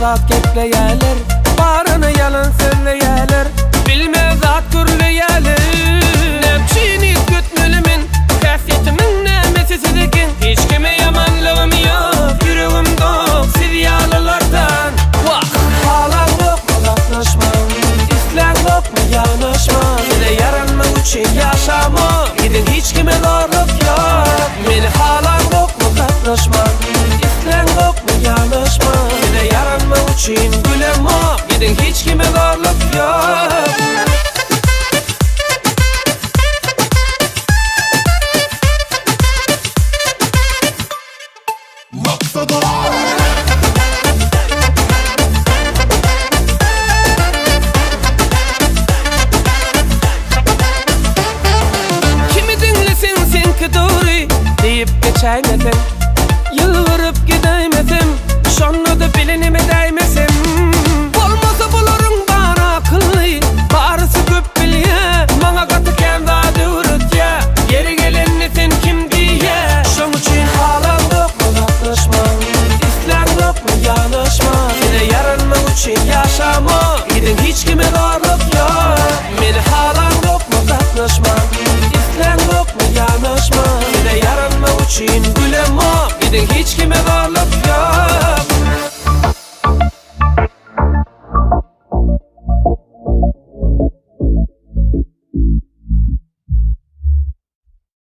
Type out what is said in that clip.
zat gepleyeler, barını yalan söyleyeler, bilmez zat gürleyeler. Nepçiniz gütmülümün, kasiyetimin nemesi sizikin. Hiç kime yamanlığım yok, yüreğim dok siz yalılardan. Halan yok mu katlaşmam, islen yok mu yanaşmam. Size yaranmak için yaşamam, gidin hiç kime zorluk yok. Meni halan yok mu katlaşmam, islen yok mu yanaşmam. Size yaranmak için gülemam, gidin hiç kime zorluk yok. Kimi dinlesin senki doğru deyip geçeymesin, yılvırıp gideymesin, şonnu da bilinime değmesin. Olmasa bulurun bana akıllı, barısı köp bilye, bana katı kendi adı ürüt ya. Yeri gelenlisin kim diye, şun için halan yok mu katlaşmam, islen yok mu yanaşmam. Size yaranmak için